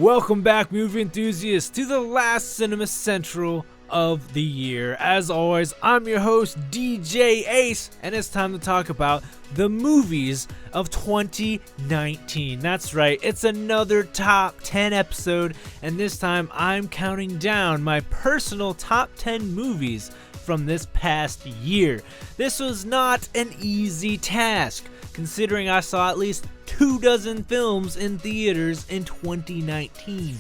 Welcome back, movie enthusiasts, to the last Cinema Central of the year. As always, I'm your host, DJ Ace, and it's time to talk about the movies of 2019. That's right, it's another top 10 episode, and this time I'm counting down my personal top 10 movies from this past year. This was not an easy task, considering I saw at least 24 films in theaters in 2019,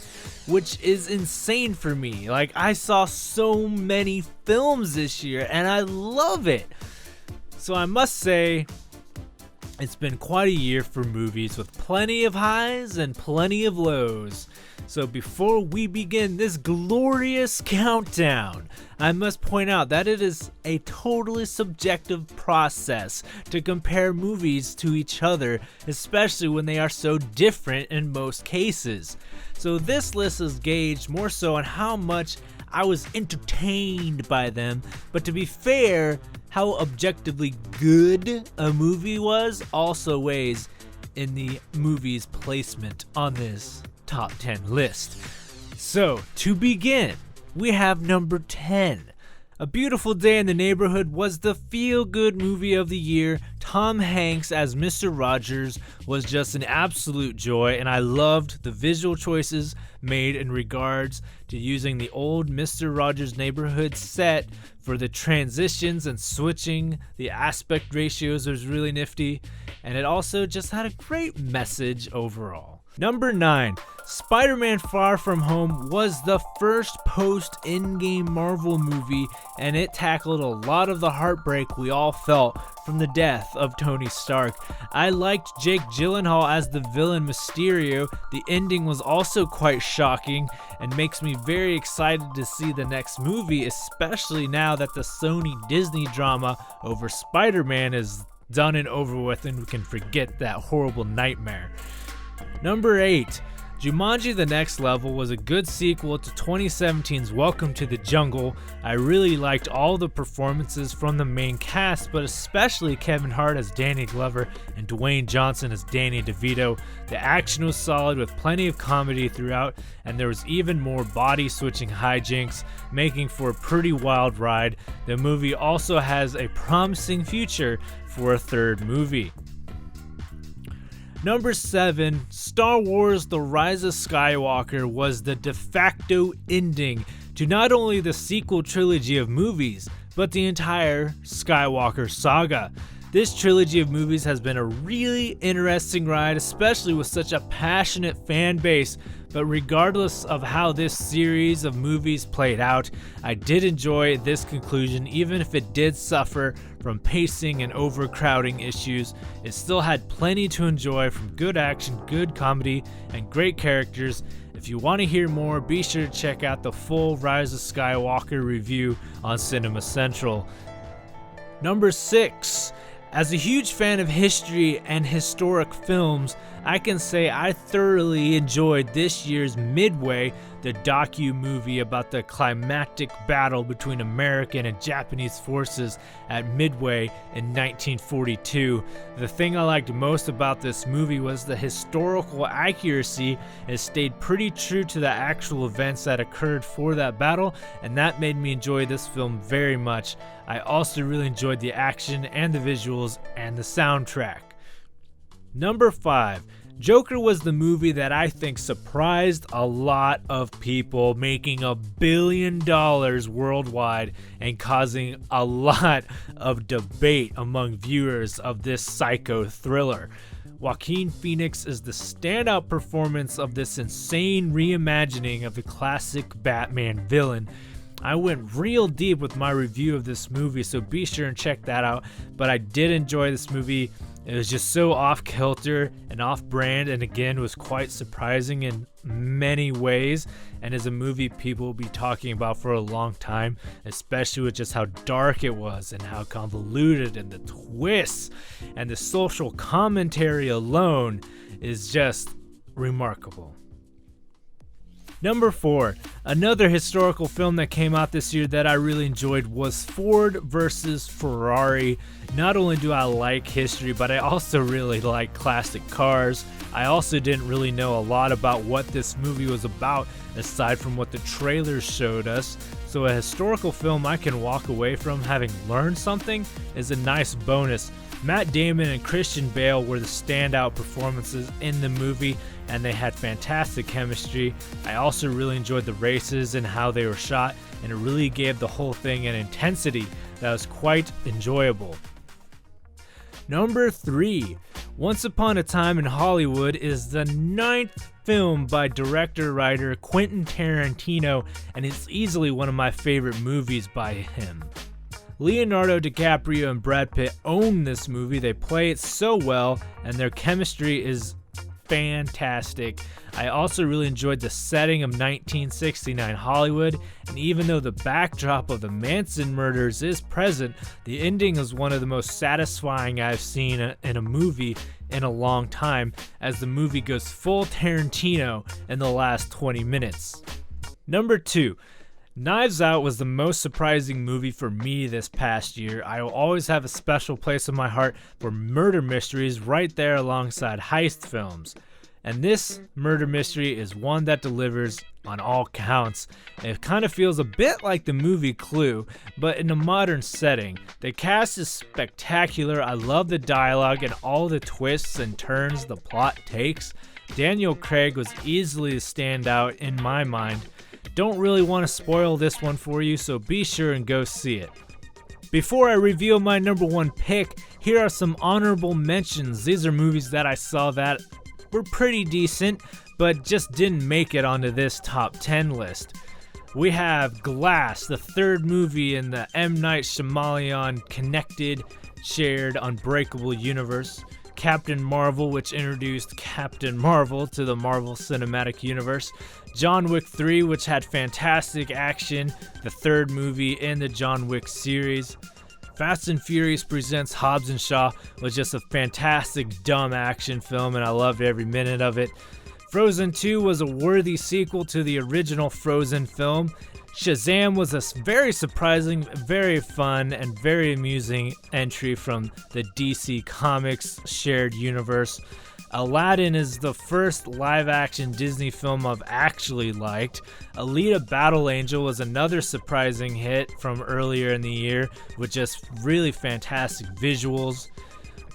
which is insane for me. Like, I saw so many films this year and I love it. So I must say, it's been quite a year for movies with plenty of highs and plenty of lows. So before we begin this glorious countdown, I must point out that it is a totally subjective process to compare movies to each other, especially when they are so different in most cases. So this list is gauged more so on how much I was entertained by them, but to be fair, how objectively good a movie was also weighs in the movie's placement on this top 10 list. So to begin, we have number 10. A Beautiful Day in the Neighborhood was the feel-good movie of the year. Tom Hanks as Mr. Rogers was just an absolute joy, and I loved the visual choices made in regards to using the old Mr. Rogers neighborhood set for the transitions and switching. The aspect ratios was really nifty, and it also just had a great message overall. Number 9. SpiderMan Far From Home was the first post-Endgame Marvel movie, and it tackled a lot of the heartbreak we all felt from the death of Tony Stark. I liked Jake Gyllenhaal as the villain Mysterio. The ending was also quite shocking and makes me very excited to see the next movie, especially now that the Sony Disney drama over Spider-Man is done and over with and we can forget that horrible nightmare. Number 8. Jumanji: The Next Level was a good sequel to 2017's Welcome to the Jungle. I really liked all the performances from the main cast, but especially Kevin Hart as Danny Glover and Dwayne Johnson as Danny DeVito. The action was solid with plenty of comedy throughout, and there was even more body-switching hijinks, making for a pretty wild ride. The movie also has a promising future for a third movie. Number 7, Star Wars: The Rise of Skywalker was the de facto ending to not only the sequel trilogy of movies, but the entire Skywalker saga. This trilogy of movies has been a really interesting ride, especially with such a passionate fan base, but regardless of how this series of movies played out, I did enjoy this conclusion. Even if it did suffer from pacing and overcrowding issues, it still had plenty to enjoy from good action, good comedy, and great characters. If you want to hear more, be sure to check out the full Rise of Skywalker review on Cinema Central. Number 6. As a huge fan of history and historic films, I can say I thoroughly enjoyed this year's Midway, the docu-movie about the climactic battle between American and Japanese forces at Midway in 1942. The thing I liked most about this movie was the historical accuracy. It stayed pretty true to the actual events that occurred for that battle, and that made me enjoy this film very much. I also really enjoyed the action and the visuals and the soundtrack. Number 5. Joker was the movie that I think surprised a lot of people, making $1 billion worldwide and causing a lot of debate among viewers of this psycho thriller. Joaquin Phoenix is the standout performance of this insane reimagining of the classic Batman villain. I went real deep with my review of this movie, so be sure and check that out. But I did enjoy this movie. It was just so off-kilter and off-brand, and again was quite surprising in many ways, and is a movie people will be talking about for a long time, especially with just how dark it was and how convoluted, and the twists and the social commentary alone is just remarkable. Number 4. Another historical film that came out this year that I really enjoyed was Ford versus Ferrari. Not only do I like history, but I also really like classic cars. I also didn't really know a lot about what this movie was about, aside from what the trailers showed us. So a historical film I can walk away from having learned something is a nice bonus. Matt Damon and Christian Bale were the standout performances in the movie, and they had fantastic chemistry. I also really enjoyed the races and how they were shot, and it really gave the whole thing an intensity that was quite enjoyable. Number 3, Once Upon a Time in Hollywood is the 9th film by director-writer Quentin Tarantino, and it's easily one of my favorite movies by him. Leonardo DiCaprio and Brad Pitt own this movie. They play it so well, and their chemistry is fantastic. I also really enjoyed the setting of 1969 Hollywood, and even though the backdrop of the Manson murders is present, the ending is one of the most satisfying I've seen in a movie in a long time, as the movie goes full Tarantino in the last 20 minutes. Number 2. Knives Out was the most surprising movie for me this past year. I will always have a special place in my heart for murder mysteries, right there alongside heist films. And this murder mystery is one that delivers on all counts. It kind of feels a bit like the movie Clue, but in a modern setting. The cast is spectacular. I love the dialogue and all the twists and turns the plot takes. Daniel Craig was easily the standout in my mind. Don't really want to spoil this one for you, so be sure and go see it. Before I reveal my number 1 pick, here are some honorable mentions. These are movies that I saw that were pretty decent, but just didn't make it onto this top 10 list. We have Glass, the 3rd movie in the M. Night Shyamalan connected, shared, unbreakable universe. Captain Marvel, which introduced Captain Marvel to the Marvel Cinematic Universe. John Wick 3, which had fantastic action, the 3rd movie in the John Wick series. Fast and Furious presents Hobbs and Shaw was just a fantastic dumb action film, and I loved every minute of it. Frozen 2 was a worthy sequel to the original Frozen film. Shazam was a very surprising, very fun, and very amusing entry from the DC Comics shared universe. Aladdin is the first live-action Disney film I've actually liked. Alita Battle Angel was another surprising hit from earlier in the year with just really fantastic visuals.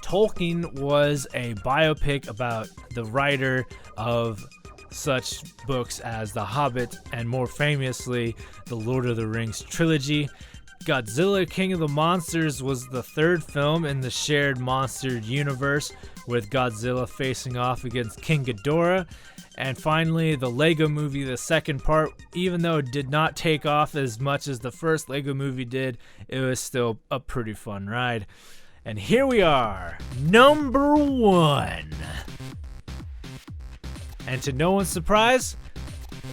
Tolkien was a biopic about the writer of such books as The Hobbit and more famously the Lord of the Rings trilogy. Godzilla King of the Monsters was the 3rd film in the shared monster universe, with Godzilla facing off against King Ghidorah. And finally, the Lego Movie, the 2nd part, even though it did not take off as much as the first Lego Movie did, it was still a pretty fun ride. And here we are, number 1. And to no one's surprise,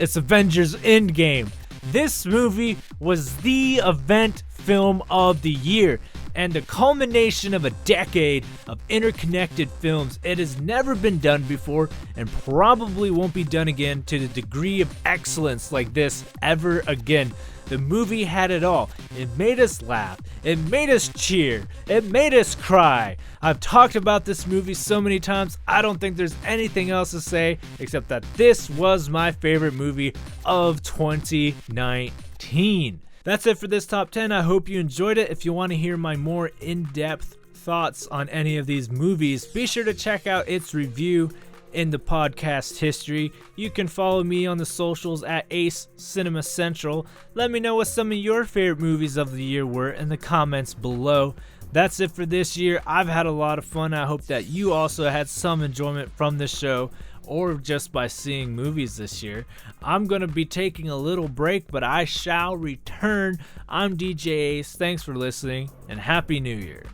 it's Avengers Endgame. This movie was the event film of the year, and the culmination of a decade of interconnected films. It has never been done before and probably won't be done again to the degree of excellence like this ever again. The movie had it all. It made us laugh. It made us cheer. It made us cry. I've talked about this movie so many times, I don't think there's anything else to say except that this was my favorite movie of 2019. That's it for this top 10. I hope you enjoyed it. If you want to hear my more in-depth thoughts on any of these movies, be sure to check out its review in the podcast history. You can follow me on the socials at Ace Cinema Central. Let me know what some of your favorite movies of the year were in the comments below. That's it for this year. I've had a lot of fun. I hope that you also had some enjoyment from the show or just by seeing movies this year. I'm going to be taking a little break, but I shall return. I'm DJ Ace. Thanks for listening, and Happy New Year.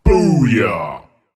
Booyah!